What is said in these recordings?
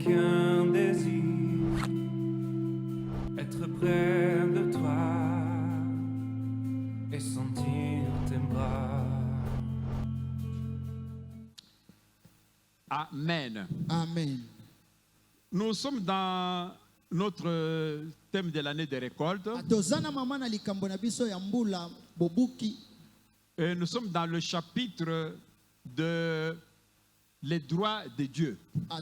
qu'un désir, être près de toi et sentir tes bras. Amen. Amen. Nous sommes dans notre thème de l'année de récolte. Tozana mama na likambo na biso ya mbula bobuki. Et nous sommes dans le chapitre de les droits de Dieu.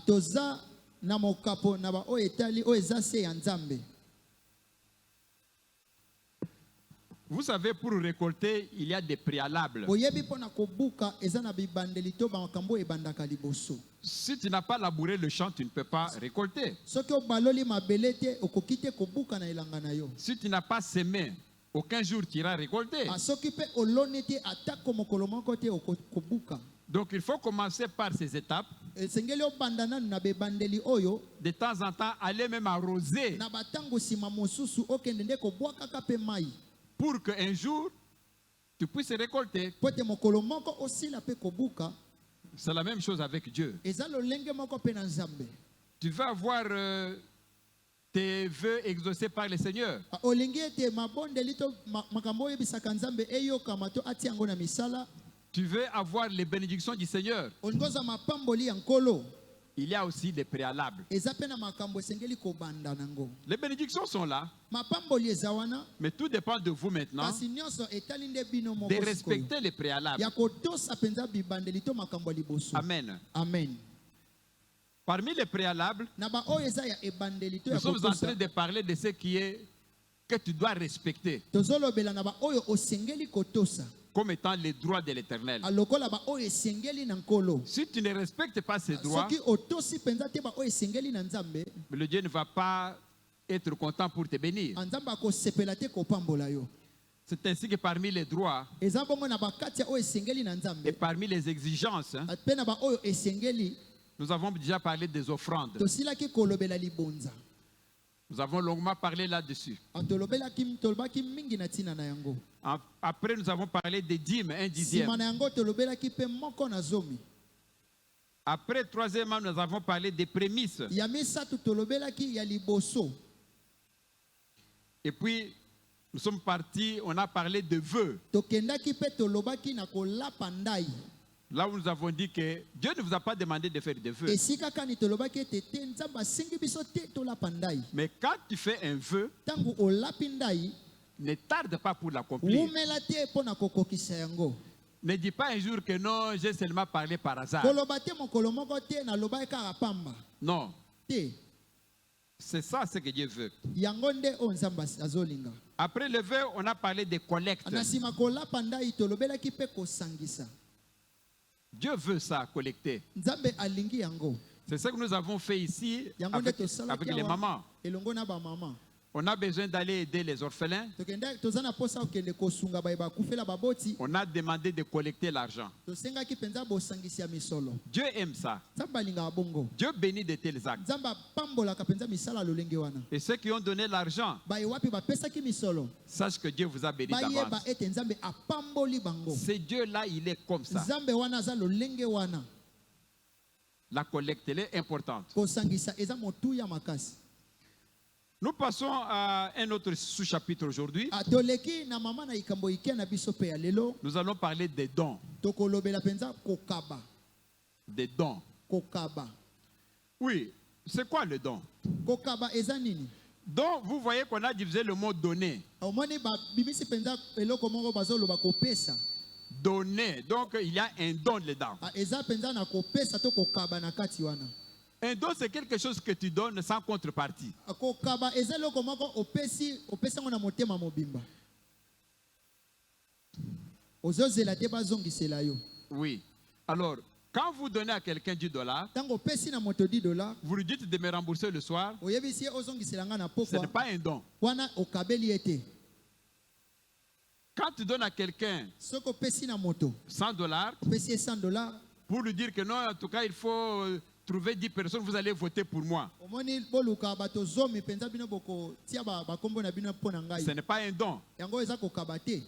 Toza na mokapo na ba o etali o ezase ya Nzambe. Vous savez, pour récolter, il y a des préalables. Boyebi pona kobuka eza na bibandeli to ba makambo ebandaka liboso. Si tu n'as pas labouré le champ, tu ne peux pas récolter. Soki obaloli mabele te okokite kobuka na elanga na yo. Si tu n'as pas semé, aucun jour tu iras récolter. Soki pe oloni te atako mokolo moko te okobuka. Donc il faut commencer par ces étapes. Esengeli obanda nanu na bebandeli oyo. De temps en temps, aller même arroser. Na batango sima mosusu okende nde kobwakaka pe mai. Pour qu'un jour, tu puisses récolter. C'est la même chose avec Dieu. Tu vas avoir tes vœux exaucés par le Seigneur. Tu veux avoir les bénédictions du Seigneur. Il y a aussi des préalables. Les bénédictions sont là. Mais tout dépend de vous maintenant de respecter les préalables. Amen. Amen. Parmi les préalables, nous sommes en train de parler de ce qui est que tu dois respecter comme étant les droits de l'Éternel. Si tu ne respectes pas ces droits, le Dieu ne va pas être content pour te bénir. C'est ainsi que parmi les droits et parmi les exigences, nous avons déjà parlé des offrandes. Nous avons longuement parlé là-dessus. Après, nous avons parlé des dîmes, un dixième. Après, troisièmement, nous avons parlé des prémices. Et puis, nous sommes partis, on a parlé de vœux. Là où nous avons dit que Dieu ne vous a pas demandé de faire des vœux. Mais quand tu fais un vœu, ne tarde pas pour l'accomplir. Ne dis pas un jour que non, j'ai seulement parlé par hasard. Non. C'est ça ce que Dieu veut. Après le vœu, on a parlé des collectes. Dieu veut ça, collecter. C'est ce que nous avons fait ici avec les mamans. On a besoin d'aller aider les orphelins. On a demandé de collecter l'argent. Dieu aime ça. Dieu bénit de tels actes. Et ceux qui ont donné l'argent, sachent que Dieu vous a béni d'avance. Ce Dieu-là, il est comme ça. La collecte, elle est importante. Nous passons à un autre sous-chapitre aujourd'hui. Nous allons parler des dons. Des dons. Oui, c'est quoi le don? Donc, vous voyez qu'on a divisé le mot donner. Donner. Donc, il y a un don dedans. Un don, c'est quelque chose que tu donnes sans contrepartie. Oui. Alors, quand vous donnez à quelqu'un $10, vous lui dites de me rembourser le soir, ce n'est pas un don. Quand tu donnes à quelqu'un $100, pour lui dire que non, en tout cas, il faut trouver 10 personnes, vous allez voter pour moi. Ce n'est pas un don.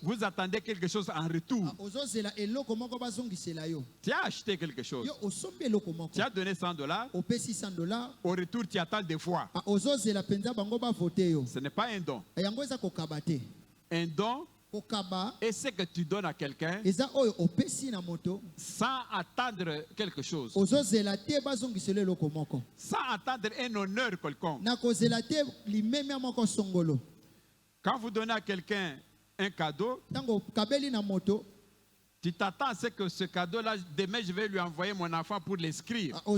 Vous attendez quelque chose en retour. Tu as acheté quelque chose. Tu as donné $100. Au retour, tu attends des fois. Ce n'est pas un don. Un don est ce que tu donnes à quelqu'un sans attendre quelque chose. Sans attendre un honneur quelconque. Quand vous donnez à quelqu'un un cadeau, tu t'attends à ce que ce cadeau-là, demain je vais lui envoyer mon enfant pour l'inscrire. Ce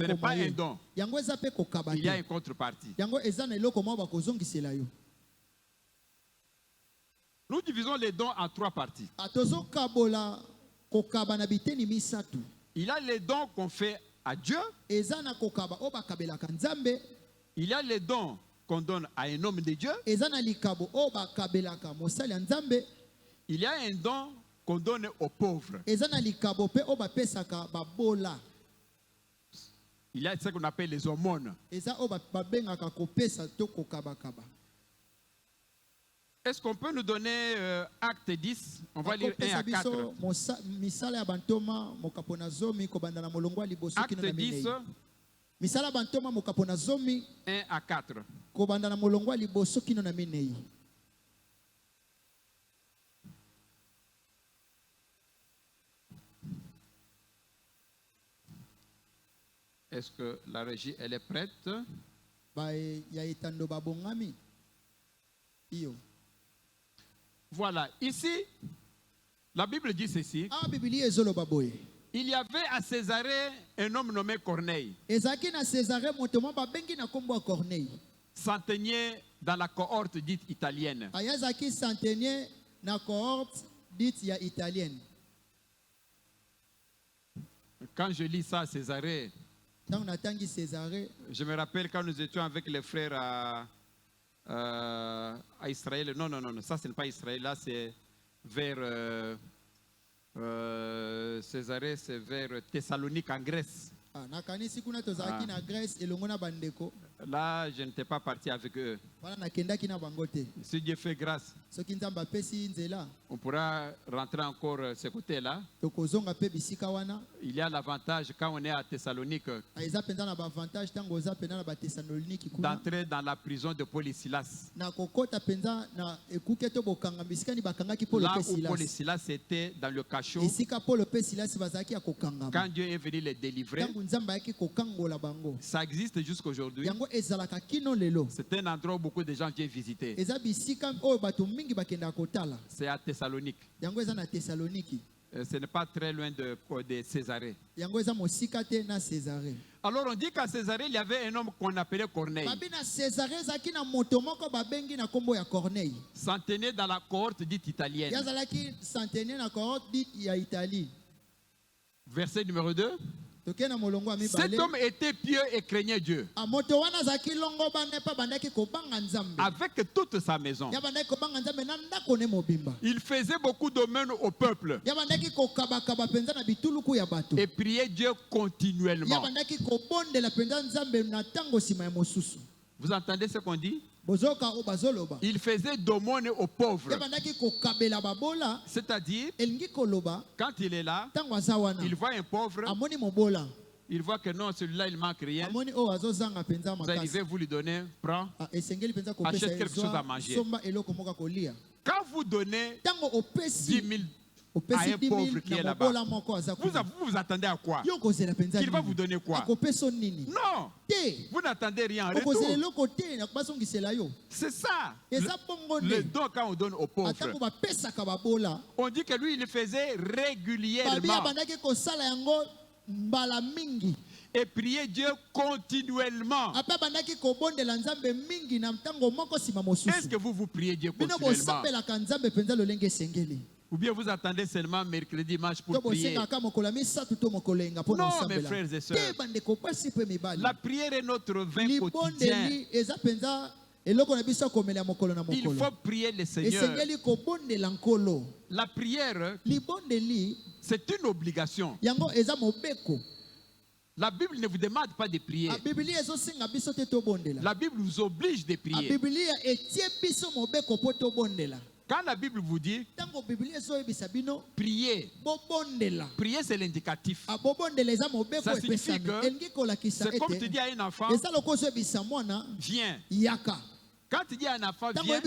n'est pas un don. Il y a une contrepartie. Nous divisons les dons en 3 parties. Il y a les dons qu'on fait à Dieu. Il y a les dons qu'on donne à un homme de Dieu. Il y a un don qu'on donne aux pauvres. Il y a ce qu'on appelle les aumônes. Est-ce qu'on peut nous donner Acte 10? On va lire 1 à 4. Acte 10, 1 à 4. Est-ce que la régie, elle est prête? Voilà, ici, la Bible dit ceci. Il y avait à Césarée un homme nommé Corneille, centenier dans la cohorte dite italienne. Quand je lis ça à Césarée, je me rappelle quand nous étions avec les frères à Israël. Non, ça ce n'est pas Israël, là c'est vers Césarée, c'est vers Thessalonique en Grèce. Là, je n'étais pas parti avec eux. Si Dieu fait grâce, on pourra rentrer encore ce côté-là. Il y a l'avantage quand on est à Thessalonique d'entrer dans la prison de Paul et Silas. Là où Paul et Silas étaient dans le cachot, quand Dieu est venu les délivrer, ça existe jusqu'à aujourd'hui. C'est un endroit où beaucoup de gens viennent visiter. C'est à Thessalonique. Ce n'est pas très loin de Césarée. Alors on dit qu'à Césarée, il y avait un homme qu'on appelait Corneille, centenier dans la cohorte dite italienne. Verset numéro 2. Cet homme était pieux et craignait Dieu avec toute sa maison. Il faisait beaucoup d'aumônes au peuple et priait Dieu continuellement. Vous entendez ce qu'on dit? Il faisait d'aumônes aux pauvres. C'est-à-dire, quand il est là, il voit un pauvre, il voit que non, celui-là, il manque rien. Vous arrivez, vous lui donnez, prends, achète quelque chose à manger. Quand vous donnez 10 000 à un pauvre qui est là-bas, vous attendez à quoi? Qu'il va vous donner quoi? Non, vous n'attendez rien en retour. C'est ça le don quand on donne aux pauvres. On dit que lui, il le faisait régulièrement et prier Dieu continuellement. Est-ce que vous priez Dieu continuellement? Ou bien vous attendez seulement mercredi, dimanche pour prier? Non, mes frères et sœurs. La prière est notre vin quotidien. Il faut prier le Seigneur. La prière, C'est une obligation. La Bible ne vous demande pas de prier. La Bible vous oblige de prier. Quand la Bible vous dit prier, prier c'est l'indicatif. Ça signifie que c'est comme tu dis à un enfant, viens. Quand tu dis à un enfant, viens,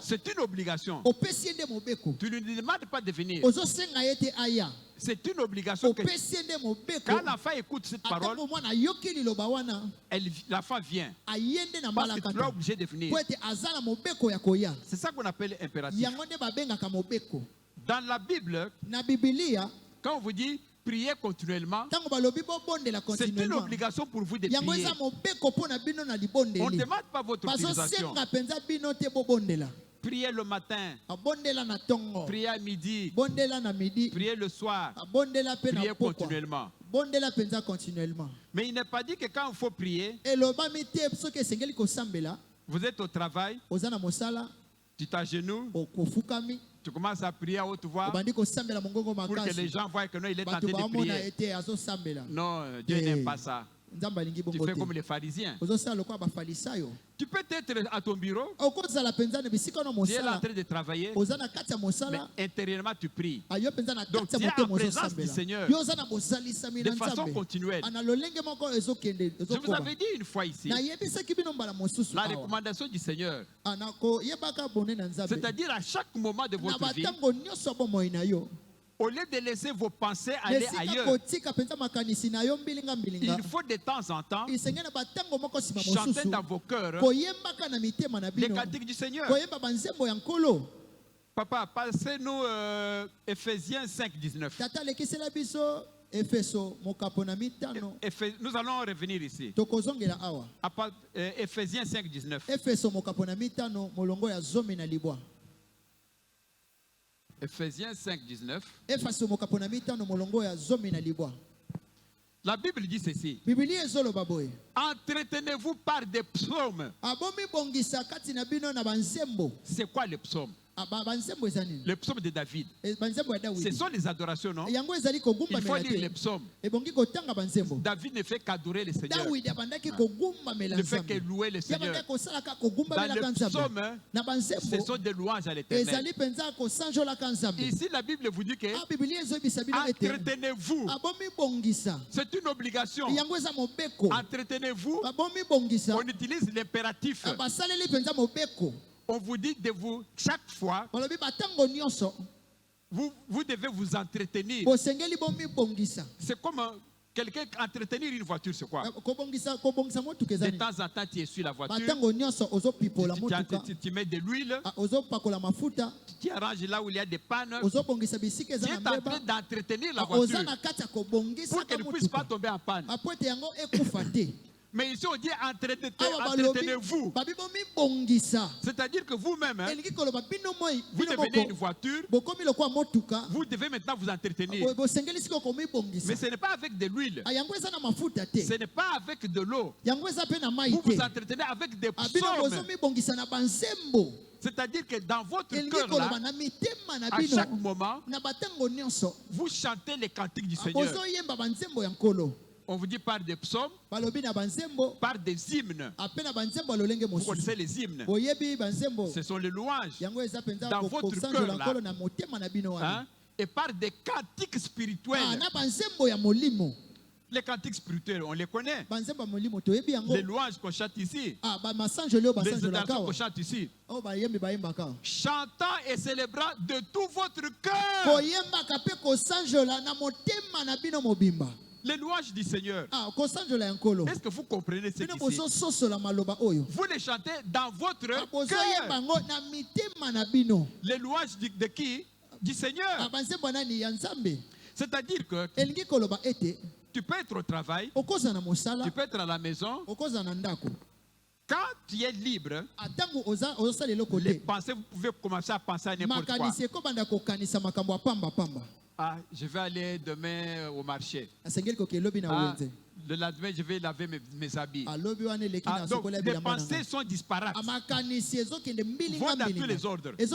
c'est une obligation. Tu ne lui demandes pas de venir. C'est une obligation que quand l'enfant écoute cette parole, l'enfant vient. Parce que tu l'as obligé de venir. C'est ça qu'on appelle impératif. Dans la Bible, quand on vous dit prier continuellement, c'est une obligation pour vous de prier. On ne demande pas votre utilisation. Priez le matin, priez à midi, priez le soir, priez continuellement. Mais il n'est pas dit que quand il faut prier, vous êtes au travail, tu t'agenouilles, tu commences à prier à haute voix pour que les gens voient que non, il est tenté de prier. Non, Dieu n'aime pas ça. Tu fais comme les pharisiens. Tu peux être à ton bureau, tu es là en train de travailler, mais intérieurement tu pries. Donc tu es en présence du Seigneur de façon continuelle. Je vous avais dit une fois ici, la recommandation du Seigneur, c'est-à-dire à chaque moment de votre vie, au lieu de laisser vos pensées aller ailleurs, il faut de temps en temps chanter dans vos cœurs les cantiques du Seigneur. Papa, passez-nous Ephésiens 5, 19. Nous allons revenir ici. Ephésiens 5, 19. Ephésiens 5, 19. La Bible dit ceci. Entretenez-vous par des psaumes. C'est quoi les psaumes? Les psaumes de David. Ce sont les adorations, non? Il faut lire les psaumes. David ne fait qu'adorer le Seigneur. Ne fait que louer le Seigneur. Dans les psaumes, ce sont des louanges à l'Éternel. Ici, la Bible vous dit que entretenez-vous. C'est une obligation. Entretenez-vous. On utilise l'impératif. On vous dit de vous, chaque fois, vous devez vous entretenir. C'est comme quelqu'un entretenir une voiture, c'est quoi? De temps en temps, tu essuies la voiture, tu mets de l'huile, tu arranges là où il y a des pannes, tu es en train d'entretenir la voiture pour qu'elle ne puisse pas tomber en panne. Mais ici on dit entretenez-vous. C'est-à-dire que vous-même, vous devenez une voiture, vous devez maintenant vous entretenir. Mais ce n'est pas avec de l'huile, ce n'est pas avec de l'eau. Vous vous entretenez avec des psaumes. C'est-à-dire que dans votre cœur là, à chaque moment, vous chantez les cantiques du Seigneur. On vous dit par des psaumes, par des hymnes. Vous connaissez les hymnes. Ce sont les louanges dans votre cœur là. Hein? Et par des cantiques spirituels. Les cantiques spirituels, on les connaît. Les louanges qu'on chante ici. Les adorations qu'on chante ici. Chantant et célébrant de tout votre cœur les louanges du Seigneur. Est-ce que vous comprenez ce qui est? Vous les chantez dans votre cœur. Les louanges de qui? Du Seigneur. C'est-à-dire que tu peux être au travail, tu peux être à la maison. Quand tu es libre, les pensées, vous pouvez commencer à penser à n'importe quoi. Ah, je vais aller demain au marché. Ah, Le lendemain, je vais laver mes habits. Donc, les pensées sont disparates. Vont dans tous les ordres. Il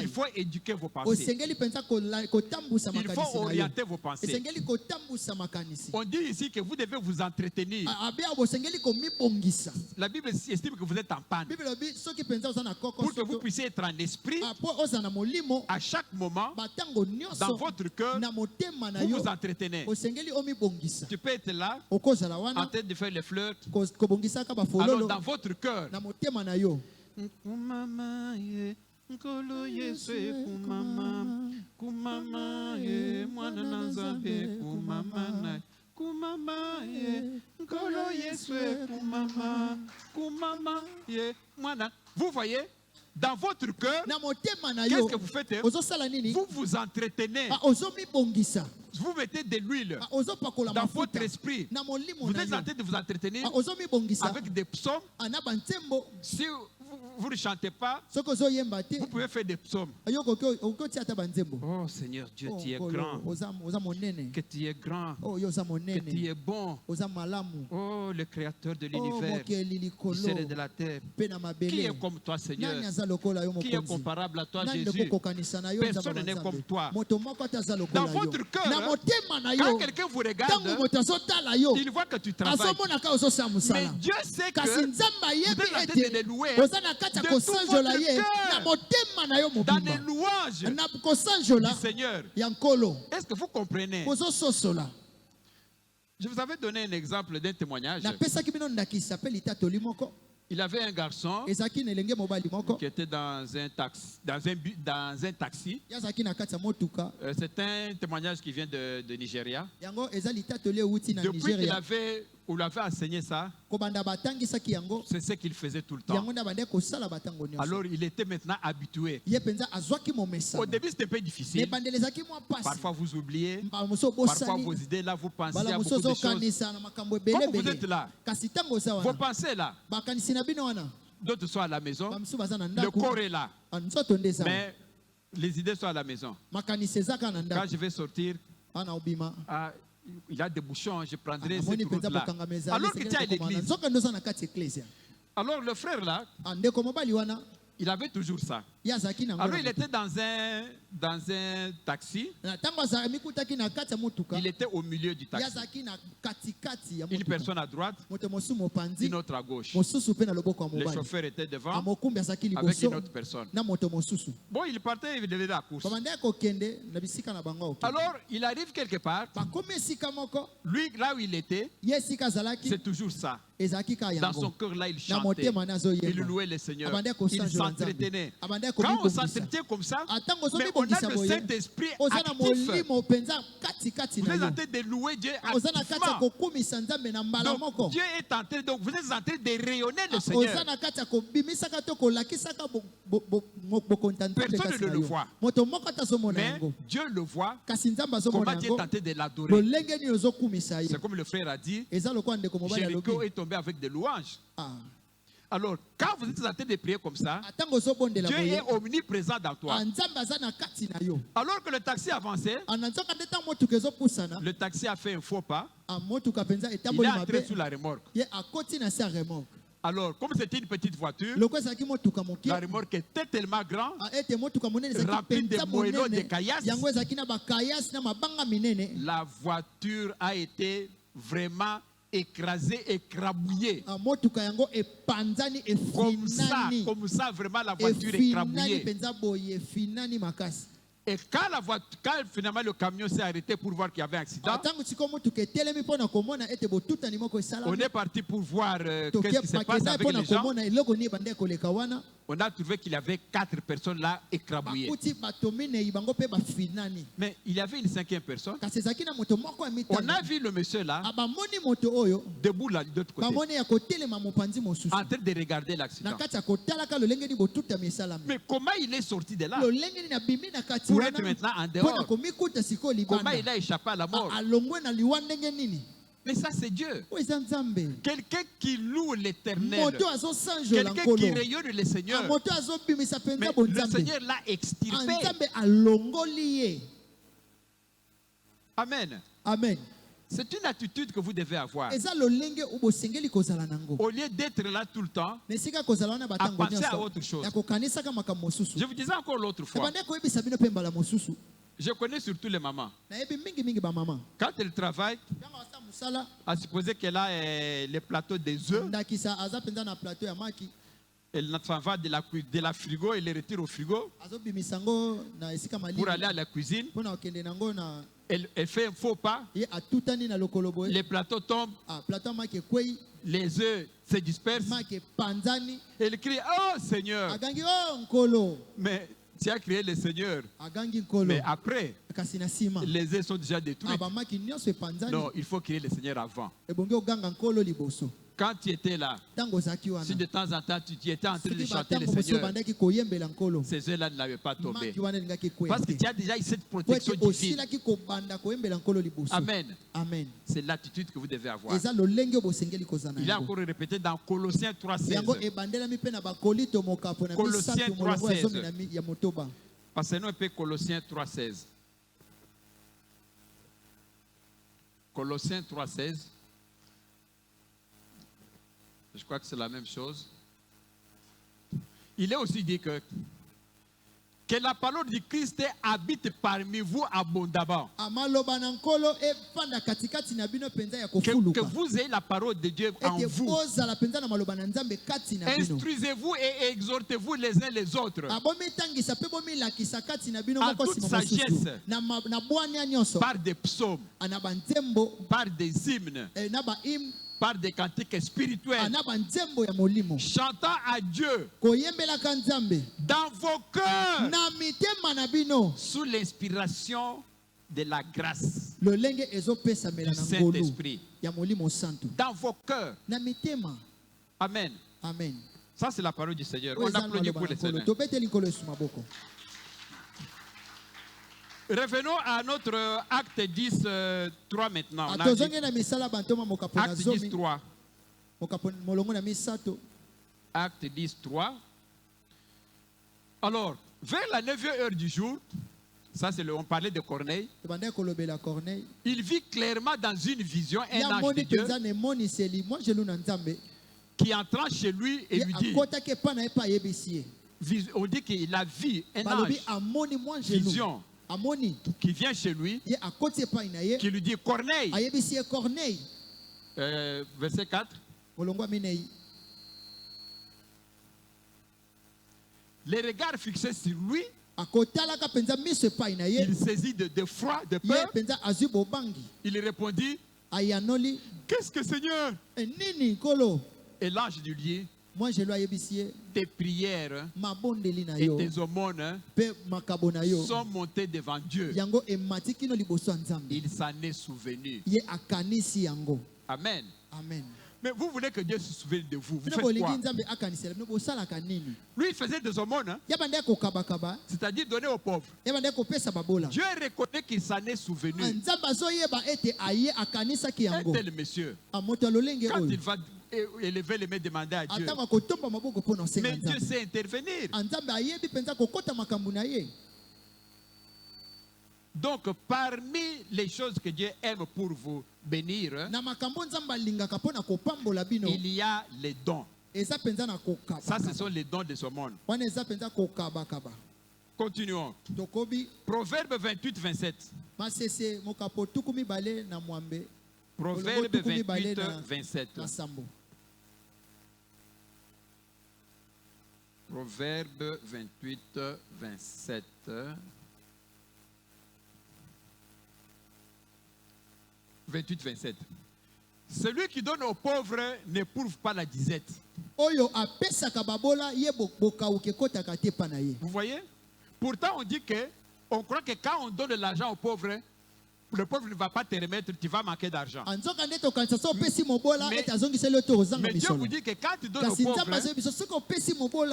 faut éduquer vos pensées. Il faut orienter vos pensées. On dit ici que vous devez vous entretenir. La Bible estime que vous êtes en panne. Pour que vous puissiez être en esprit, à chaque moment, dans votre cœur, vous vous entretenez. Tu peux être là, en train de faire les fleurs. Alors, dans votre cœur, vous voyez, dans votre cœur, qu'est-ce que vous faites? Vous vous entretenez. Vous mettez de l'huile dans votre esprit. Vous êtes en train de vous entretenir avec des psaumes. Si vous ne chantez pas, vous pouvez faire des psaumes. Oh Seigneur Dieu, tu es grand. Que tu es grand. Que tu es bon. Oh, le créateur de l'univers, du ciel et de la terre. Qui est comme toi, Seigneur? Qui est comparable à toi, Jésus? Personne n'est comme toi. Dans votre cœur, quand quelqu'un vous regarde, il voit que tu travailles. Mais Dieu sait que vous êtes en train de les louer de tout votre cœur dans les louanges du Seigneur. Est-ce que vous comprenez? Je vous avais donné un exemple d'un témoignage. Il avait un garçon qui était dans un taxi. C'est un témoignage qui vient de Nigeria. Depuis qu'il on lui avait enseigné ça, c'est ce qu'il faisait tout le temps. Alors il était maintenant habitué. Au début c'était un peu difficile. Parfois vous oubliez. Parfois vos idées là, vous pensez à beaucoup de choses. Comme vous êtes là, vos pensées là, d'autres sont à la maison, le corps est là, mais les idées sont à la maison. Quand je vais sortir, il y a des bouchons, je prendrai cette route-là. Alors que tu es à l'église. Alors le frère là, il avait toujours ça. Alors il était dans un taxi. Il était au milieu du taxi. Une personne à droite, une autre à gauche. Le chauffeur était devant avec une autre personne. Bon, il partait, il devait à la course. Alors il arrive quelque part. Lui, là où il était, c'est toujours ça. Dans son cœur là, il chantait, il louait le Seigneur, il s'entretenait. Quand on s'entretient comme ça, mais on a le Saint-Esprit actif. Vous êtes en train de louer Dieu activement. Donc Dieu est en train, donc vous êtes en train de rayonner le Seigneur. Personne ne le voit, mais Dieu le voit. Comment Dieu est en train de l'adorer. C'est comme le frère a dit, Jéricho est tombé avec des louanges. Alors, quand vous êtes en train de prier comme ça, Dieu est omniprésent dans toi. Alors que le taxi avançait, le taxi a fait un faux pas. Il est entré sous la remorque. Alors, comme c'était une petite voiture, la remorque était tellement grande, remplie de moellons, de caillasses. La voiture a été vraiment écrasé, écrabouillé. Comme ça, vraiment la voiture écrabouillée. Et quand finalement le camion s'est arrêté pour voir qu'il y avait un accident, on est parti pour voir qu'est-ce qui se passe avec les gens. On a trouvé qu'il y avait 4 personnes là écrabouillées. Mais il y avait une 5e personne. On a vu le monsieur là, debout là de l'autre côté, en train de regarder l'accident. Mais comment il est sorti de là pour être maintenant en dehors? Comment il a échappé à la mort? Mais ça c'est Dieu. Quelqu'un qui loue l'Éternel, quelqu'un qui rayonne le Seigneur. Mais le Seigneur l'a extirpé. Amen. Amen. C'est une attitude que vous devez avoir. Au lieu d'être là tout le temps, à penser à autre chose. Je vous disais encore l'autre fois. Je connais surtout les mamans. Quand elles travaillent, à supposer qu'elle a les plateaux des œufs, elle s'en va de la frigo et les retire au frigo pour aller à la cuisine. Elle fait un faux pas. Les plateaux tombent. Les œufs se dispersent. Elle crie, oh Seigneur. Mais tu as créé le Seigneur. Mais après, les œufs sont déjà détruits. Non, il faut créer le Seigneur avant. Quand tu étais là, si de temps en temps tu étais en train de chanter le Seigneur, ces œufs-là ne l'avaient pas tombé. Parce que tu as déjà eu cette protection divine. Amen. Amen. C'est l'attitude que vous devez avoir. Il est encore répété dans Colossiens 3,16. Colossiens 3,16. Passez-nous un peu Colossiens 3,16. Colossiens 3,16. Je crois que c'est la même chose. Il est aussi dit que la parole du Christ habite parmi vous abondamment. Que vous ayez la parole de Dieu en vous. Instruisez-vous et exhortez-vous les uns les autres. En toute sagesse. Par des psaumes. Par des hymnes. Par des cantiques spirituels, chantant à Dieu dans vos cœurs sous l'inspiration de la grâce du Saint-Esprit. Dans vos cœurs. Amen. Amen. Ça, c'est la parole du Seigneur. On applaudit pour le Seigneur. Revenons à notre acte 10, 3 maintenant. Acte 10, 3. Acte 10, 3. Alors, vers la 9e heure du jour, ça c'est on parlait de Corneille. Il vit clairement dans une vision un ange de Dieu qui entra chez lui et lui dit, on dit qu'il a vu un ange, vision, qui vient chez lui, qui lui dit Corneille. Verset 4. Les regards fixés sur lui, il saisit de froid, de peur. Il répondit, qu'est-ce que Seigneur? Et l'ange lui dit, tes prières et tes aumônes sont montées devant Dieu. Il s'en est souvenu. Amen. Amen. Mais vous voulez que Dieu se souvienne de vous. Vous faites quoi? Lui, il faisait des aumônes. C'est-à-dire donner aux pauvres. Dieu reconnaît qu'il s'en est souvenu. Un tel monsieur, quand il va élever les mains, demander à Dieu, mais Dieu sait intervenir. Donc, parmi les choses que Dieu aime pour vous bénir, il y a les dons. Ça, ce sont les dons de ce monde. Continuons. Proverbe 28, 27. Proverbe 28, 27. Proverbe 28, 27. Celui qui donne aux pauvres n'éprouve pas la disette. Vous voyez? Pourtant, on dit que, on croit que quand on donne de l'argent aux pauvres, le pauvre ne va pas te remettre, tu vas manquer d'argent. Mais Dieu vous dit que quand tu donnes aux pauvres,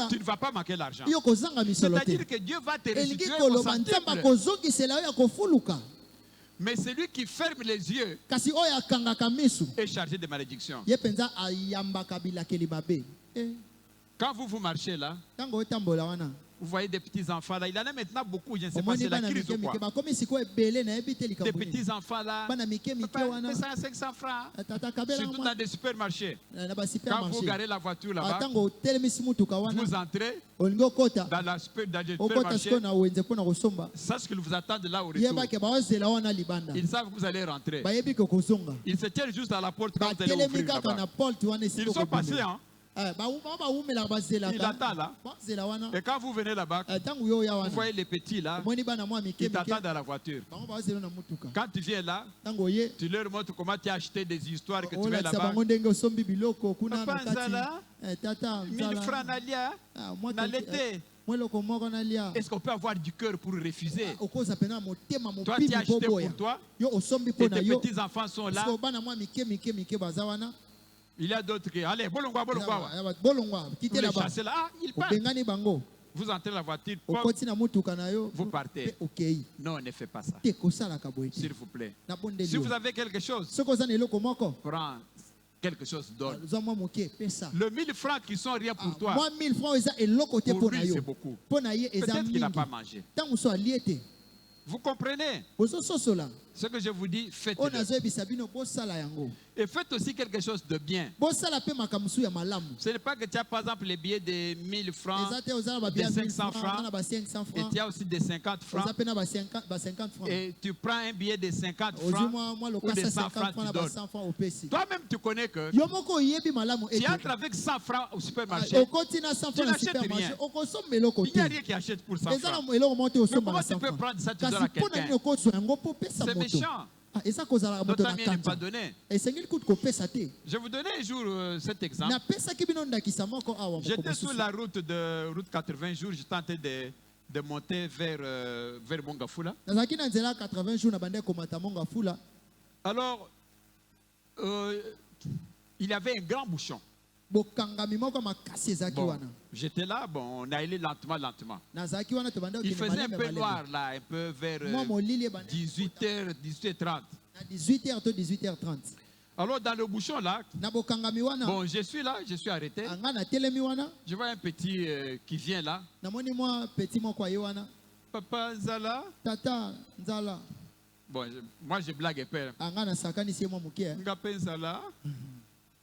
tu ne vas pas manquer l'argent. C'est-à-dire que Dieu va te restituer au centuple. Mais celui qui ferme les yeux est chargé de malédiction. Quand vous marchez là, Vous voyez des petits enfants là. Il y en a maintenant beaucoup. Je ne sais pas si c'est la crise ou quoi. Des petits enfants là. Papa, 500 francs. Surtout dans des supermarchés. Quand vous garez la voiture là-bas, vous entrez dans le supermarché. Sache qu'ils vous attendent là au retour. Ils savent que vous allez rentrer. Ils se tiennent juste à la porte quand vous allez ouvrir là-bas. Ils sont passés, hein. Il attend là. Et quand vous venez là-bas, vous voyez les petits là, ils t'attendent dans la voiture. Quand tu viens là, tu leur montres comment tu as acheté des histoires que tu mets là-bas. Papa Nzala, 1000 francs Nalia, dans l'été. Est-ce qu'on peut avoir du cœur pour refuser? Toi, tu as acheté pour toi. Et tes petits enfants sont là. Il y a d'autres qui... Allez, bolongwa. Quittez la chassez là. Ah, il part. Vous entrez dans la voiture, vous partez. Non, ne faites pas ça. S'il vous plaît. Si vous avez quelque chose, prends quelque chose d'autre. Le 1000 francs qui sont rien pour toi, pour lui c'est beaucoup. Peut-être qu'il n'a pas mangé. Vous comprenez? Ce que je vous dis, faites-le. Et faites aussi quelque chose de bien. Ce n'est pas que tu as par exemple les billets de 1000 francs, de 500 francs, et tu as aussi des 50 francs. Et tu prends un billet de 50 francs ou de 100 francs, tu donnes. Toi-même, tu connais que tu entres avec 100 francs au supermarché, tu n'achètes rien. Il n'y a rien qui achète pour 100 francs. Mais comment tu peux prendre ça, tu donnes à quelqu'un? C'est méchant. Notre ami n'est pas donné. Je vous donnais un jour cet exemple. J'étais sur la route 80 jours, j'étais en train de monter vers Mongafula. Alors, il y avait un grand bouchon. Bon, j'étais là, bon, on a allé lentement. Il faisait un peu noir là, un peu vers 18h, 18h30. 18h30. Alors dans le bouchon là, bon, je suis là, je suis arrêté. Je vois un petit qui vient là. Papa Nzala. Tata Nzala. Bon, moi je blague un peu. Ngapé Nzala.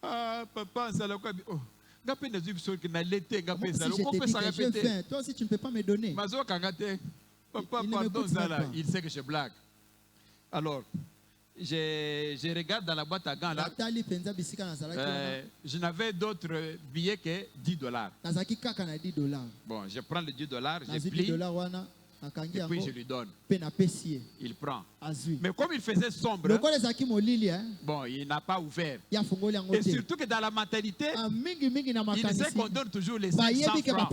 Ah, papa Nzala. Oh. Ngapé Nzala, toi aussi tu ne peux pas me donner. Papa, pardon Nzala. Il sait que je blague. Alors, je regarde dans la boîte à gants là. Je n'avais d'autres billets que $10. Bon, je prends les $10, je plie. Et puis je lui donne. Il prend. Mais comme il faisait sombre, bon, il n'a pas ouvert. Et surtout que dans la mentalité, il sait qu'on donne toujours les 500 francs.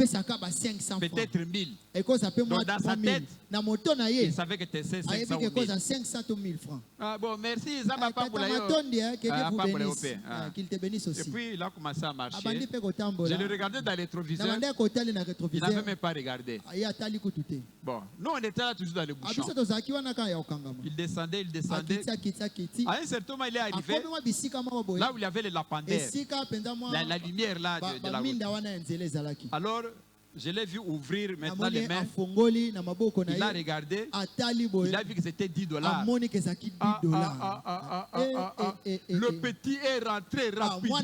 Peut-être 1000. Donc dans sa tête, il savait que c'était 500 ou 1000 francs. Ah bon, merci. Qu'il te bénisse aussi. Et puis il a commencé à marcher. Je le regardais dans les rétroviseurs. Il n'avait même pas regardé. Bon, nous on était là toujours dans le bouchon. Il descendait. À un certain moment, il est arrivé là où il y avait les lampadaires, la lumière là de la route. Alors, je l'ai vu ouvrir maintenant les mains. Il a regardé. Il a vu que c'était $10. Le petit est rentré rapidement.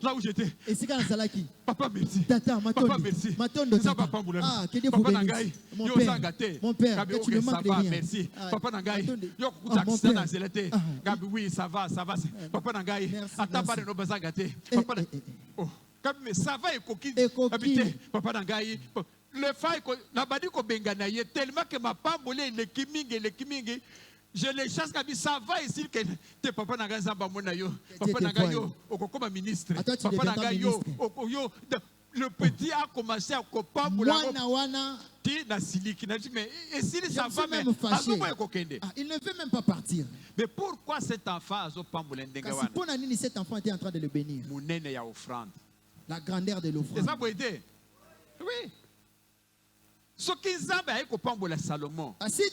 Là où j'étais. Papa, merci. Papa, merci. Papa Nangai. Mon père, que tu ne manques de rien. Merci. Papa Nangai. Oui, ça va. Papa Nangai. Mais ça va habiter. Papa Nangai. Le faille, la badi ko bengana ye tellement que ma pambolé le kimingi. Je les chasse comme ça va ici que te papa Nangai zamba mona yo. Papa Nangai yo okokoma ministre. Papa Nangai yo le petit a commencé à copamoula. Mais il ne veut même pas partir. Mais pourquoi cet enfant cet enfant était en train de le bénir? La grandeur de l'offrande. Oui. Si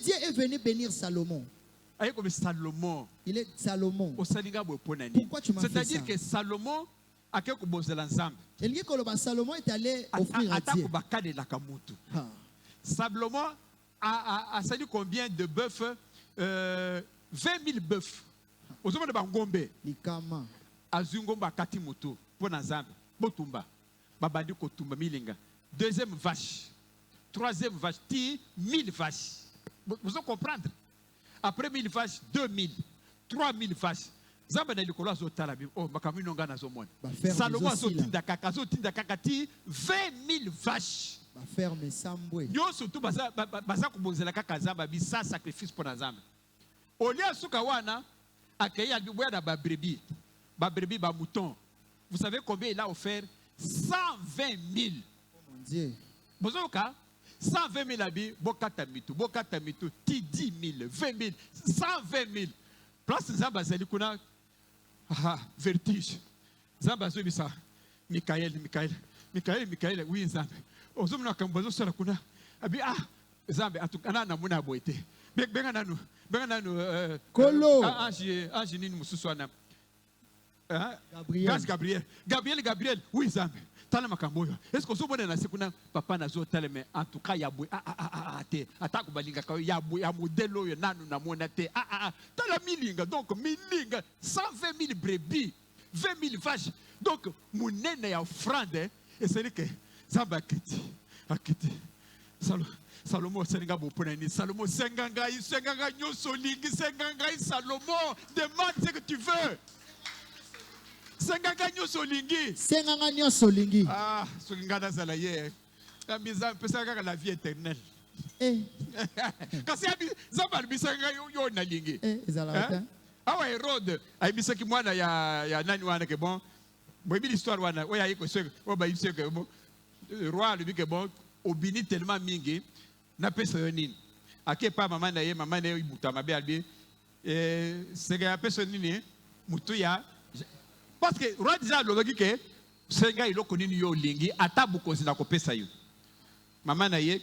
Dieu est venu bénir Salomon, il est Salomon. Pourquoi tu m'as fait ça? C'est-à-dire que Salomon Salomon est allé offrir à Dieu. Salomon a sali combien de bœufs? 20 000 bœufs. Aux hommes de Bangombe. Azungomba kati moto. Ponazambe. Botumba. Babandi kotumba milinga. Deuxième vache. Troisième vache. 1000 vaches. Vous allez comprendre. Après 1000 vaches, 2000. 3000 vaches. Zamba na likolo azotala bi. Oh makamino nga nazomona. Salomon azotinda kaka 20 000 vaches. Ferme sambwe. Yo surtout baza kubonzela kaka zamba bi sa sacrifice pour Nazambe. Olia suka wana akaya biboya na ba brebis ba mouton. Vous savez combien il a offert? 120 000. Oh mon Dieu. Bozoka 120 000 abi bokata mitu 10 000 20 000 120 000. Place zamba zeli kuna vertige. Zamba zo bisa Michael, oui Zambe. Ozomna kambazo sala kuna abi Zambe atukana na muna boite. Benga nanu Kolo ange nini mususwana. Gabriel. Gabriel, oui Zambe. Tala makamboyo. Est-ce que ozomona na sekuna papa nazo taleme en tout cas ya boy te ataku balinga ka ya boy ya modelo yo nanu na mona te tala milinga donc milinga 120 000 brebis 20 000 vaches. Donc, mon nene a offrande, et c'est que Zamba akiti. Salomon, Senga Boponani, Salomon, Sengangai, Nyosolingi, Sengangai, Salomon, demande ce que tu veux. Sengangai, Nyosolingi. Sengangai, Nyosolingi. Ah, Sengana Zalaye. Kambiza, Pesaka, la vie éternelle. Quand c'est Zamba, Bisanga, Yonalingi. Zalata. Ah ouais, Hérode, Aïbisaki Mwana, ya nani wana que bon. Bon, l'histoire wana, ouais, aïe, que bon, roi, lui, que bon, obini tellement mingi, n'a pas sonné. À quel pas maman d'ailleurs, maman d'ailleurs, Mouta, ma belle, c'est que la personne n'est, Moutouya. Parce que, roi disait, le que, c'est gars, il a connu yo lingi, à tabuko, c'est la copie ça y est. Maman d'ailleurs,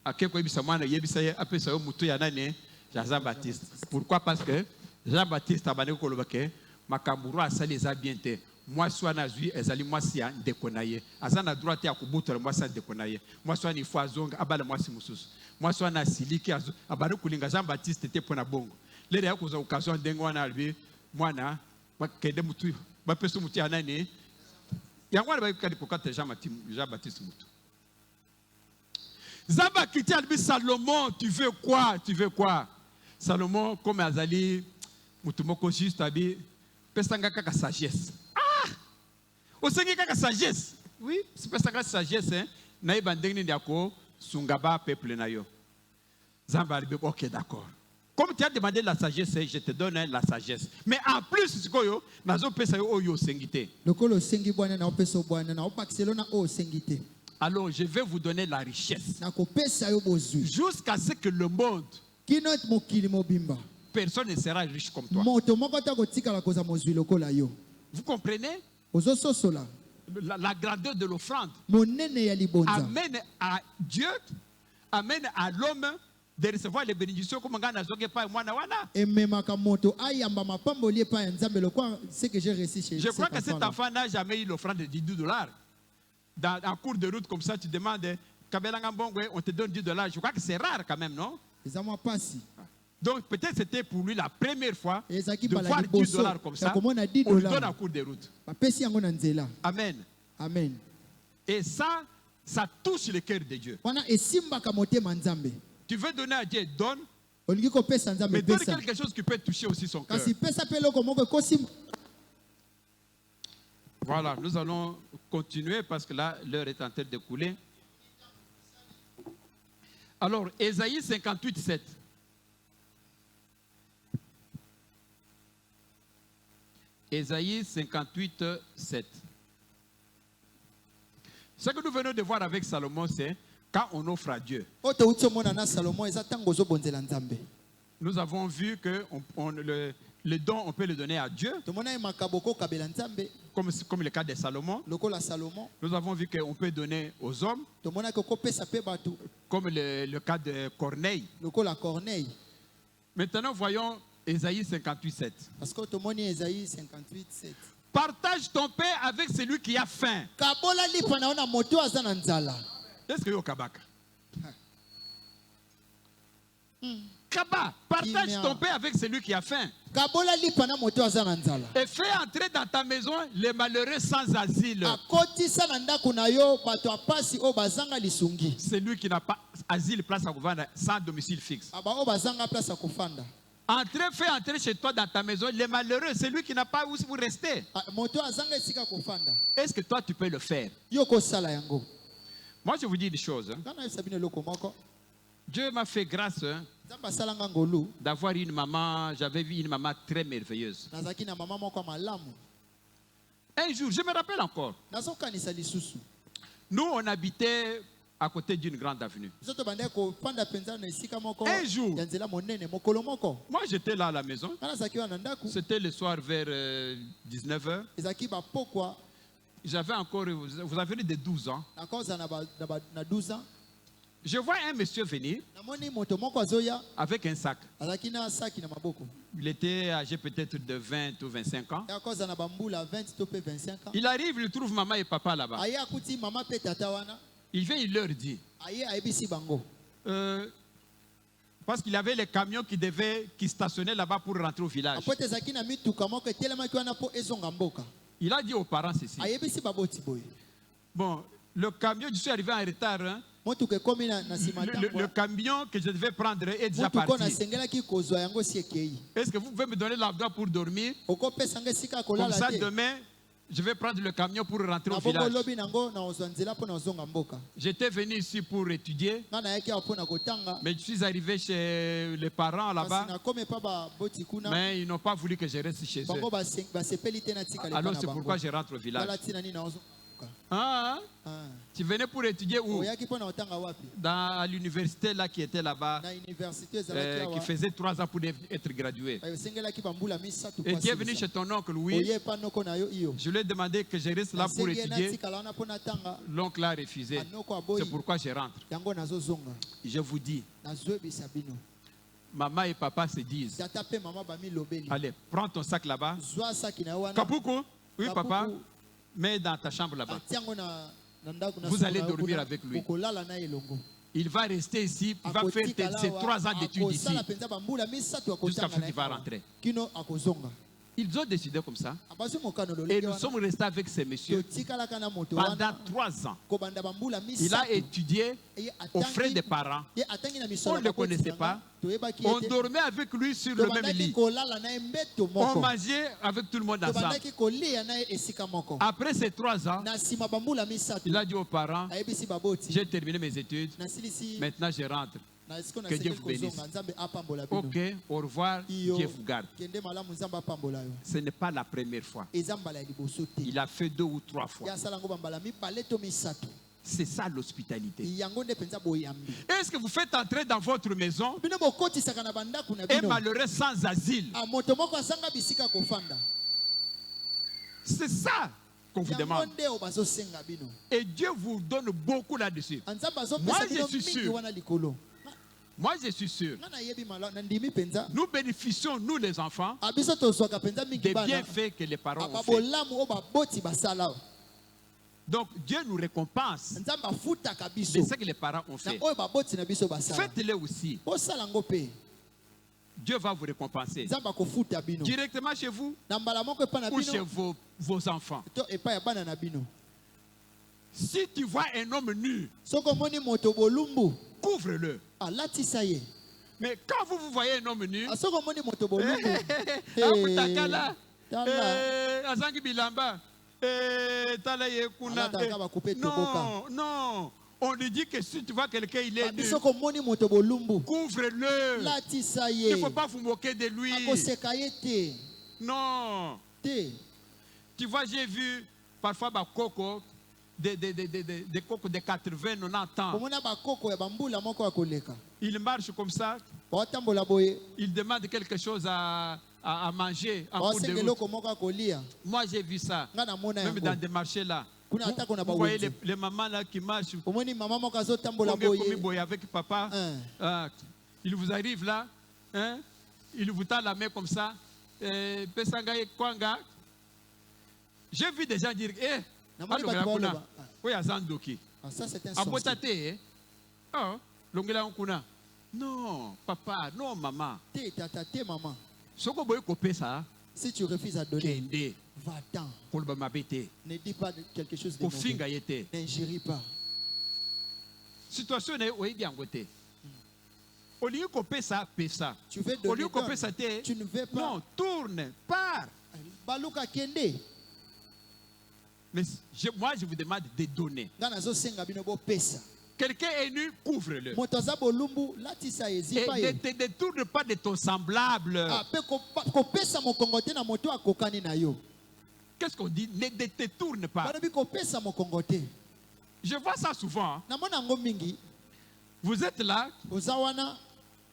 à quel point il s'est moine, il s'est appelé ça, Moutouya, nane, Jean-Baptiste. Pourquoi? Parce que, Jean-Baptiste a bané kolobake makamburu asali za biente moi soit na zui ezali moi si ndekonaye azana droite ya kubutora moi sa ndekonaye moi soit ni fois zonga abala moi si mususu moi soit na siliki abane kulinga Jean-Baptiste te pona bongo lele ya kuza occasion dengo na albi mwana bakende mutu ba peso mutu ya nani yango ba kali kokata Jean-Baptiste mutu Zamba kiti albi Salomon tu veux quoi Salomon comme azali mutumoko juste abi pesanga kaka sagesse osengi kaka sagesse oui c'est pesanga sagesse hein na ibandengni ndiako sungaba peuple na yo Zamba albi OK d'accord comme tu as demandé la sagesse je te donne la sagesse mais en plus sikoyo nazo pesa yo oyo sengite lokolo sengi bwana na opeso bwana na opakselona o sengite. Alors je vais vous donner la richesse na ko pesa yo bozui jusqu'à ce que le monde kinot mokili mobimba personne ne sera riche comme toi. Vous comprenez? La grandeur de l'offrande amène à Dieu, amène à l'homme de recevoir les bénédictions comme Ngana Zoge pa mwana wana. Je crois que cet enfant n'a jamais eu l'offrande de $10. En cours de route comme ça, tu demandes, on te donne $10. Je crois que c'est rare quand même, non? Donc peut-être c'était pour lui la première fois de voir $10 comme ça. On lui donne en cours de route. Amen. Amen. Et ça touche le cœur de Dieu. Tu veux donner à Dieu, donne. Mais donne quelque chose qui peut toucher aussi son cœur. Voilà, nous allons continuer parce que là, l'heure est en train de couler. Alors, Ésaïe 58, 7. Ésaïe 58, 7. Ce que nous venons de voir avec Salomon, c'est quand on offre à Dieu. Nous avons vu que le don, on peut le donner à Dieu. Comme le cas de Salomon. Nous avons vu qu'on peut donner aux hommes. Comme le cas de Corneille. Maintenant, voyons Ésaïe 58, 7. Parce que Ésaïe 58, 7. Partage ton pain avec celui qui a faim. Est-ce que vous kabaka? Kaba, partage ton pain avec celui qui a faim. Et fais entrer dans ta maison les malheureux sans asile. Celui qui n'a pas asile, place à couvrir, sans domicile fixe. Fais entrer chez toi dans ta maison les malheureux, celui qui n'a pas où vous rester. Est-ce que toi tu peux le faire? Moi je vous dis une chose. Dieu m'a fait grâce d'avoir une maman, j'avais vu une maman très merveilleuse. Un jour, je me rappelle encore, nous on habitait à côté d'une grande avenue. Un jour, moi j'étais là à la maison, c'était le soir vers 19h. J'avais encore, vous avez de 12 ans. Je vois un monsieur venir avec un sac. Il était âgé peut-être de 20 ou 25 ans. Il arrive, il trouve maman et papa là-bas. Il vient, il leur dit. Parce qu'il y avait les camions qui stationnaient là-bas pour rentrer au village. Il a dit aux parents ceci. Bon, le camion, je suis arrivé en retard. Hein? Le camion que je devais prendre est déjà parti. Est-ce que vous pouvez me donner l'argent pour dormir? Comme ça, demain, je vais prendre le camion pour rentrer au village. J'étais venu ici pour étudier, mais je suis arrivé chez les parents là-bas, mais ils n'ont pas voulu que je reste chez eux. Alors c'est pourquoi je rentre au village. Ah, tu venais pour étudier où? Dans l'université là qui était là-bas, qui faisait 3 ans pour être gradué. Et tu es venu chez ton oncle, oui. Je lui ai demandé que je reste là pour étudier. L'oncle a refusé. C'est pourquoi je rentre. Je vous dis, maman et papa se disent, allez, prends ton sac là-bas. Kapuku, oui papa. Mais dans ta chambre là-bas, vous allez dormir avec lui. Il va rester ici, il va faire ses 3 ans d'études ici, jusqu'à ce qu'il va rentrer. Ils ont décidé comme ça. Et nous sommes restés avec ces messieurs pendant 3 ans. Il a étudié aux frais des parents. On ne le connaissait pas. On dormait avec lui sur le même lit. On mangeait avec tout le monde ensemble. Après ces 3 ans, il a dit aux parents, j'ai terminé mes études, maintenant je rentre. Que Dieu vous bénisse. Ok, au revoir, Dieu vous garde. Ce n'est pas la première fois. Il a fait 2 ou 3 fois. C'est ça l'hospitalité. Est-ce que vous faites entrer dans votre maison un malheureux sans asile? C'est ça qu'on vous demande. Et Dieu vous donne beaucoup là-dessus. Moi, je suis sûr. Moi, je suis sûr. Nous bénéficions, nous les enfants, des bienfaits que les parents ont fait. Donc, Dieu nous récompense de ce que les parents ont fait. Faites-le aussi. Dieu va vous récompenser directement chez vous ou chez vos enfants. Si tu vois un homme nu, couvre-le. Mais quand vous voyez un homme nu, non, on lui dit que si tu vois quelqu'un, il est nu, couvre-le. Il ne faut pas vous moquer de lui. Non. Tu vois, j'ai vu parfois Bakoko, des cocos de 80, 90 ans. Il marche comme ça. Il demande quelque chose à manger. Moi, j'ai vu ça. Même dans des marchés là. Vous voyez les mamans là qui marchent avec papa. Il vous arrive là. Il vous tend la main comme ça. J'ai vu des gens dire, ça c'est un sorcier. Non, papa, non, maman. Maman. Si tu refuses à donner, va-t'en. Ne dis pas quelque chose de mauvais. N'ingéris pas. Situation est où bien côté. Au lieu de ça, pesa. Tu veux donner, tu ne veux pas. Non, tourne, pars. Baluka kende. Mais moi, je vous demande de donner. Quelqu'un est nu, couvre-le. Et ne te détourne pas de ton semblable. Qu'est-ce qu'on dit? Ne te détourne pas. Je vois ça souvent. Vous êtes là.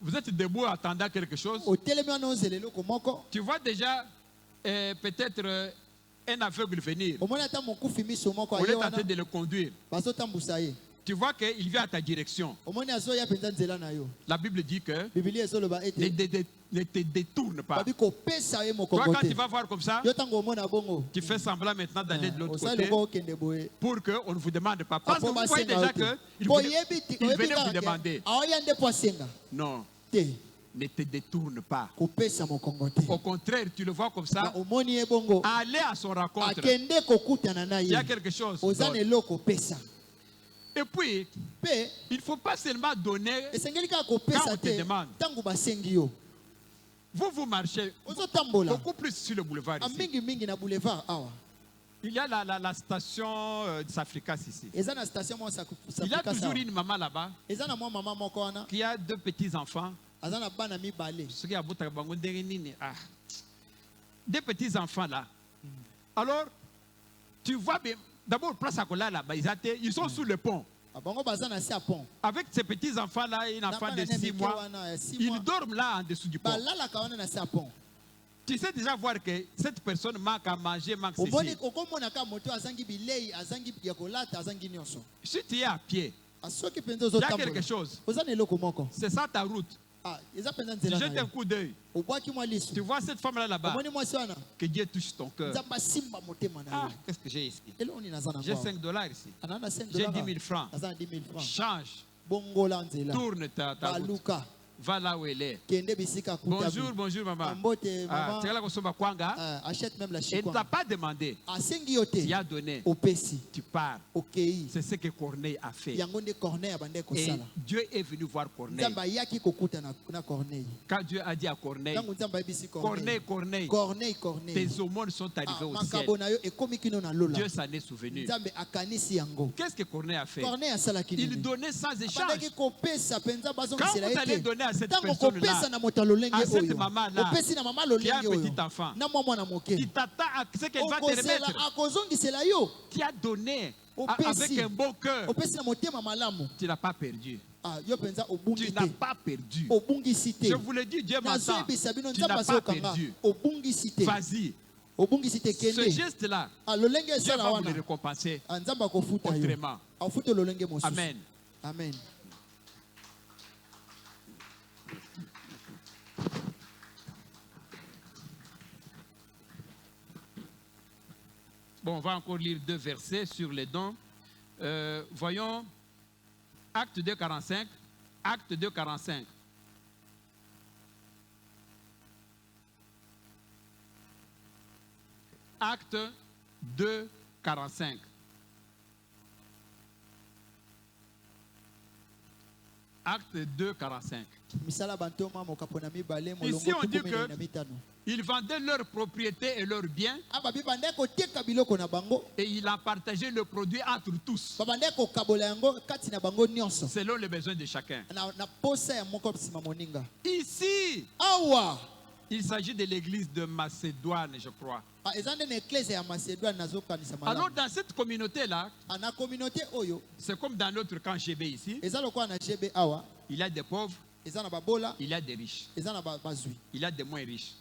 Vous êtes debout attendant quelque chose. Tu vois déjà peut-être un aveugle venir. On est en train de le conduire. Tu vois qu'il vient à ta direction. La Bible dit que ne te détourne pas. Toi, quand tu vas voir comme ça, tu fais semblant maintenant d'aller de l'autre côté pour qu'on ne vous demande pas. Parce que vous voyez déjà qu'il venait vous demander. Non. Ne te détourne pas. Au contraire, tu le vois comme ça. Allez à son rencontre. Il y a quelque chose. Et puis, il ne faut pas seulement donner quand on te demande. Vous marchez beaucoup plus sur le boulevard ici. Il y a la station de Safricas ici. Il y a toujours une maman là-bas qui a 2 petits-enfants. 2 petits-enfants là. Alors, tu vois bien. D'abord, place à Kola là-bas, ils sont sous le pont. Avec ces petits-enfants-là, un enfant de 6 mois, ils dorment là en dessous du pont. Tu sais déjà voir que cette personne manque à manger, manque ceci. Si tu es à pied, il y a quelque chose. C'est ça ta route. Tu jettes un coup d'œil. Tu vois cette femme-là là-bas. Que Dieu touche ton cœur. Ah, qu'est-ce que j'ai ici? J'ai $5 ici. J'ai 10 000 francs. Change. Tourne ta route. Va là où elle est. Bonjour, bonjour maman. Achète même la chikwanga. Elle ne t'a pas demandé. Tu as donné. Tu pars. C'est ce que Corneille a fait. Et Dieu est venu voir Corneille. Quand Dieu a dit à Corneille, Corneille, tes aumônes sont arrivées au ciel. Dieu s'en est souvenu. Qu'est-ce que Corneille a fait? Il donnait sans échange. Quand vous allez donner à cette personne-là, à cette maman-là, qui a un petit enfant, il t'attend à ce qu'elle va te remettre. Tu as donné avec un bon cœur. Tu n'as pas perdu. Tu n'as pas perdu. Je vous le dis, Dieu m'entend. Tu n'as pas perdu. Vas-y. Ce geste-là, Dieu va vous le récompenser autrement. Amen. Amen. Bon, on va encore lire 2 versets sur les dons. Voyons Acte 2, 45. Acte 2, 45. Acte 2, 45. Acte 2, 45. Ici, on dit que ils vendaient leurs propriétés et leurs biens et ils en partageaient le produit entre tous selon les besoins de chacun. Ici, il s'agit de l'église de Macédoine, je crois. Alors dans cette communauté-là, c'est comme dans notre camp GB ici, il y a des pauvres, il y a des riches, il y a des moins riches.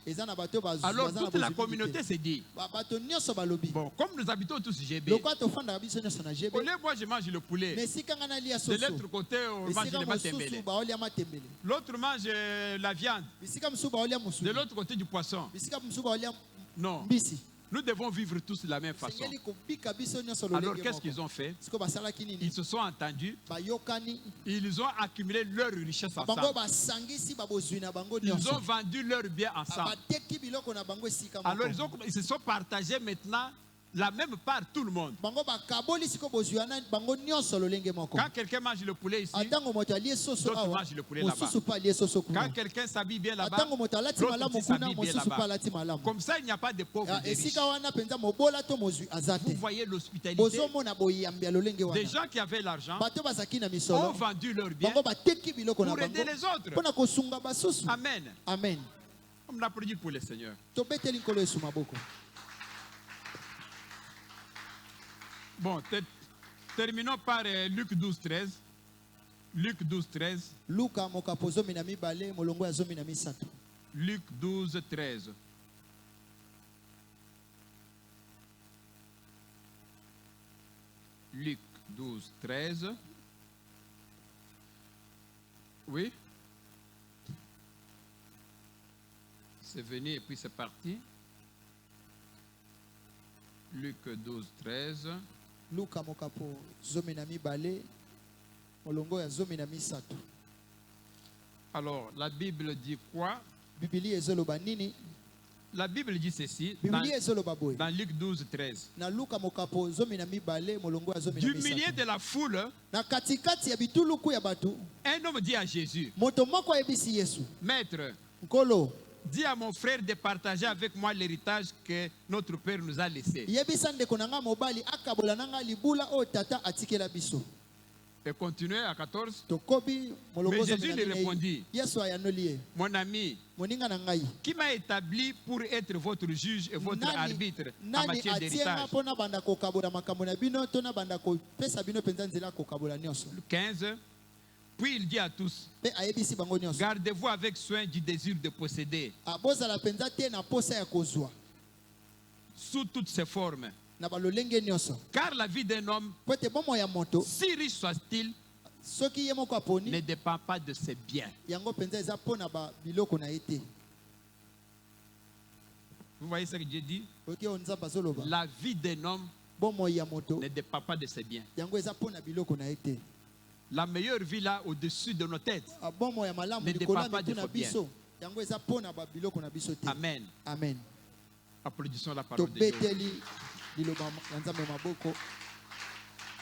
Alors toute la communauté s'est dit, bon, comme nous habitons tous GB, au lieu moi je mange le poulet, de l'autre côté on mange le matembele, l'autre mange la viande, de l'autre côté du poisson. Non. Nous devons vivre tous de la même façon. Alors qu'est-ce qu'ils ont fait? Ils se sont entendus. Ils ont accumulé leur richesse ensemble. Ils ont vendu leurs biens ensemble. Alors ils se sont partagés maintenant la même part, tout le monde. Quand quelqu'un mange le poulet ici, d'autres mangent le poulet là-bas. Quand quelqu'un s'habille bien là-bas, l'autre s'habille bien là-bas. Comme ça, il n'y a pas de pauvres et de riches. Vous voyez l'hospitalité. Des gens qui avaient l'argent ont vendu leurs biens pour aider les autres. Amen. Amen. On applaudit pour le Seigneur. Bon, terminons par Luc 12, 13. Luc 12, 13. Luc 12, 13. Luc 12, 13. Oui. C'est venu et puis c'est parti. Luc 12, 13. Alors, la Bible dit quoi? La Bible dit ceci dans Luc 12, 13. Du milieu de la foule, un homme dit à Jésus, Maître, dis à mon frère de partager avec moi l'héritage que notre père nous a laissé. Et continuez à 14. Mais Jésus lui répondit, mon ami, qui m'a établi pour être votre juge et votre arbitre en matière d'héritage? 15. Puis il dit à tous, gardez-vous avec soin du désir de posséder sous toutes ses formes. Car la vie d'un homme, si riche soit-il, ne dépend pas de ses biens. Vous voyez ce que Dieu dit? La vie d'un homme ne dépend pas de ses biens. La meilleure vie là au-dessus de nos têtes ne dépend pas de nos biens. Amen. Amen. Applaudissons la parole de Dieu.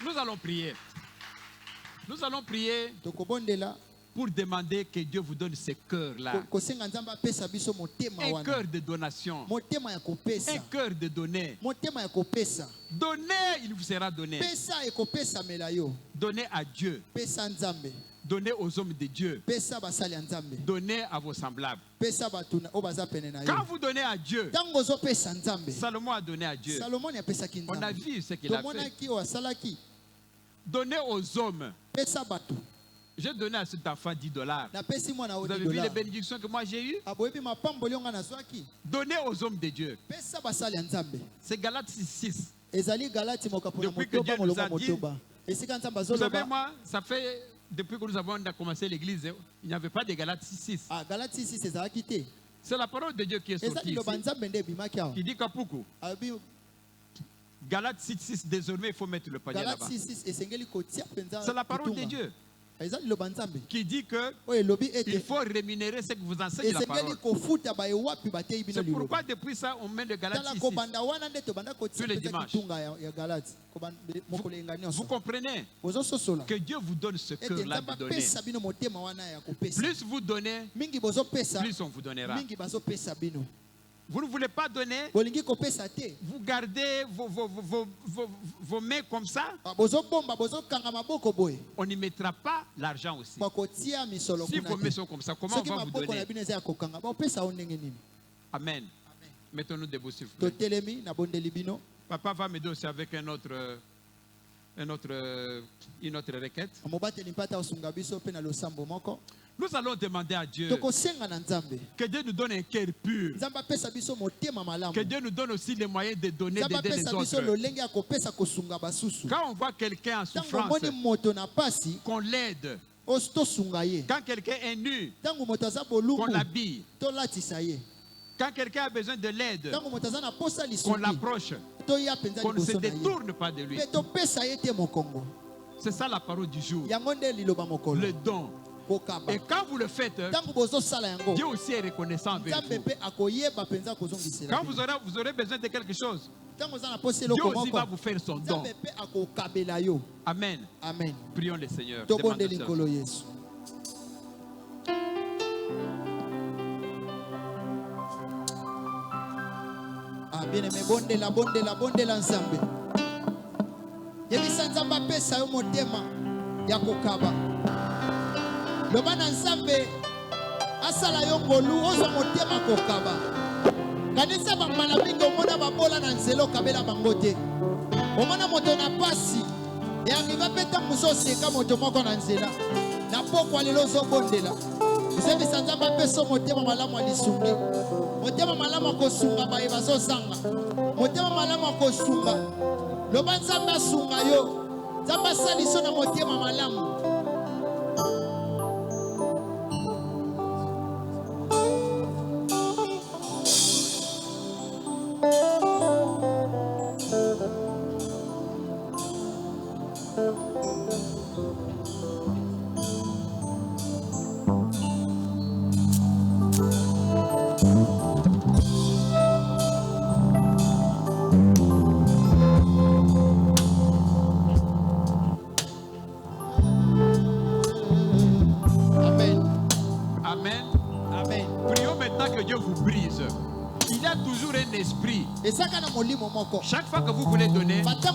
Nous allons prier. Nous allons prier pour demander que Dieu vous donne ce cœur-là. Un cœur de donation. Un cœur de donner. Donnez, il vous sera donné. Donnez à Dieu. Donnez aux hommes de Dieu. Donnez à vos semblables. Quand vous donnez à Dieu, Salomon a donné à Dieu. On a vu ce qu'il a fait. Donnez aux hommes. J'ai donné à cet enfant $10. Vous avez vu les bénédictions que moi j'ai eues? Donnez aux hommes de Dieu. C'est Galates 6. Depuis que Dieu nous a dit, vous savez, moi, ça fait depuis que nous avons commencé l'église, il n'y avait pas de Galates 6. C'est la parole de Dieu qui est sortie ici, qui dit Kapuku. Galates 6, désormais il faut mettre le panier là-bas. C'est la parole de Dieu qui dit que il faut rémunérer ce que vous enseignez la parole. C'est pourquoi depuis ça on met le Galates 6 tous les dimanches. Vous comprenez que Dieu vous donne ce cœur-là de donner. Plus vous donnez, plus on vous donnera. Vous ne voulez pas donner, vous gardez vos mains comme ça, on n'y mettra pas l'argent aussi. Si vos mains sont comme ça, comment on va vous donner? Amen. Mettons-nous debout s'il vous plaît. Papa va m'aider aussi avec une autre requête. Nous allons demander à Dieu que Dieu nous donne un cœur pur. Que Dieu nous donne aussi les moyens de donner, d'aider les autres. Quand on voit quelqu'un en souffrance, qu'on l'aide. Quand quelqu'un est nu, qu'on l'habille. Quand quelqu'un a besoin de l'aide, qu'on l'approche, qu'on ne se détourne pas de lui. C'est ça la parole du jour. Le don. Et quand vous le faites, Dieu aussi est reconnaissant avec vous. Quand vous aurez besoin de quelque chose, Dieu aussi va vous faire son don. Amen. Amen. Prions le Seigneur. Bien-aimé, bondela nzambe. Yebisa nzambe apesa yo motema ya kokaba. Loba na nzambe asala yo ngolu ozo motema kokaba. Kanisa bambala mingi omona babola na nzela okabela bango te. Omona moto na pasi e arriva peta muzoseka moto moko na nzela. Na pokwa lelo ozobondela. Yebisa nzambe apesa motema malamu alisungi. Motema malamu kosunga baye bazozanga. Motema malamu kosunga. Loba nzambe asunga yo. Nzambe asaliso na motema malamu. Chaque fois que vous voulez donner, Satan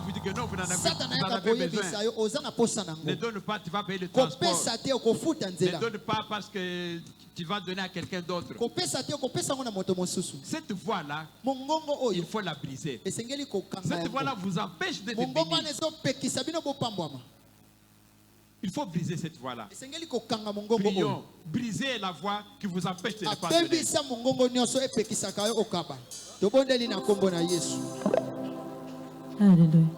vous dit que non, vous n'en avez besoin. Ne donne pas, tu vas payer le transport. Ne donne pas parce que tu vas donner à quelqu'un d'autre. Cette voie-là, il faut la briser. Cette voie-là vous empêche d'être béni. Il faut briser cette voie-là. Prions. Briser la voie qui vous empêche de ne pas donner. Alléluia.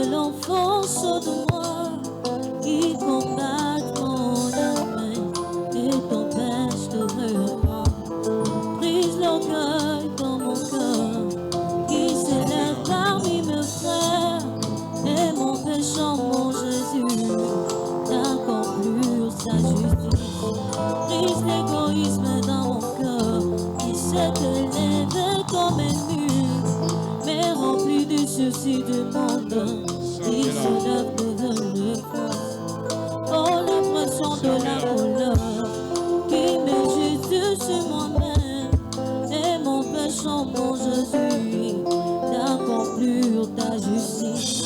L'enfance de moi qui combat mon âme et t'empêche de reprendre. Brise l'orgueil dans mon cœur qui s'élève parmi mes frères et m'empêchant, mon Jésus, d'accomplir sa justice. Brise l'égoïsme dans mon cœur qui s'est élevé comme un mur, mais rempli du souci du monde. Il se lève devant le force. Oh, l'impression de la couleur qui me jette sur moi-même et m'empêchant, mon Jésus, d'accomplir ta justice.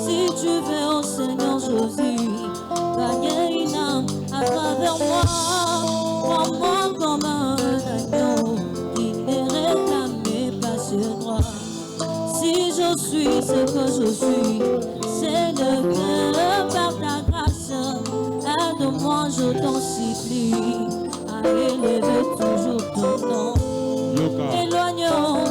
Si tu veux, oh Seigneur Jésus, gagner une âme à travers moi, prends-moi comme un agneau qui est réclamé par ce droit. Si je suis ce que je suis, c'est le cœur par ta grâce. Aide-moi, je t'en supplie, à élever toujours ton nom. Éloignons.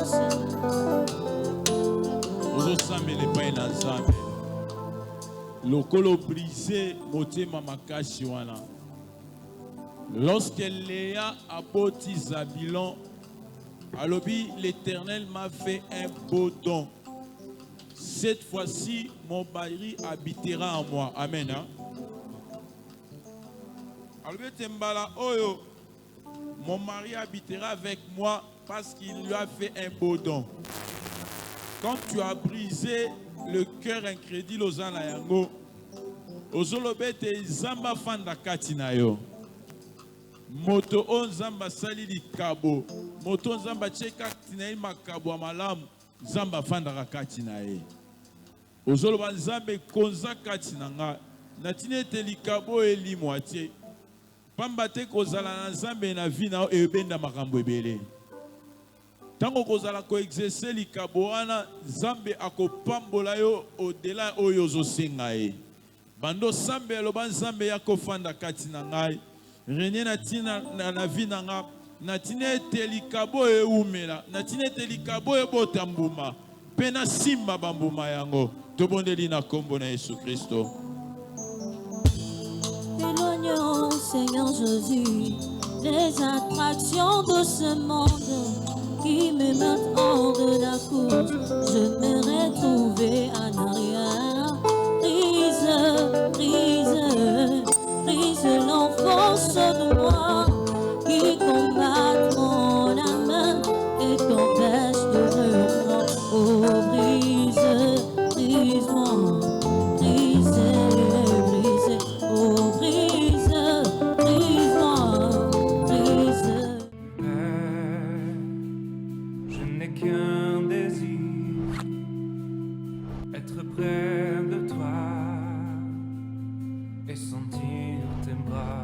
Lokolo brisé, motema makasi wana. Lorsque Léa aboti Zabilon, alobi, l'Éternel m'a fait un beau don. Cette fois-ci, mon mari habitera en moi. Amen. Alobi tembala oyo, mon mari habitera avec moi parce qu'il lui a fait un beau don. Quand tu as brisé le cœur incrédule aux anayango, ozolobete zamba fanda katina yo. Moto on zamba sali likabo, moto zamba cheka tina makabo amalamu, zamba fanda katina ye. Ozoloba nzambe konza katina nga, natine te likabo eli moitié. Pamba te kozala na nzambe na vie na ebenda makambo ebele. Tango kozala ko exercer likabo wana, nzambe akopambola yo au-delà oyo zosenga ye. Bando sambe loban sambe ya kofanda kati na ngai. René na tina na vie na nga. Na tina telikabo e umela. Na tina telikabo e botambuma. Pena simba bambuma yango. Tobondeli na kombo na Yesu Kristo. Éloignons, Seigneur Jésus, les attractions de ce monde qui me mettent hors de la course. Je me retrouve en arrière. Brise l'enfance de moi qui combat mon âme et t'empêche de reprendre. Oh, brise-moi, brise, oh, brise-moi, brise. Père, je n'ai qu'un désir, être près de toi et sentir tes bras.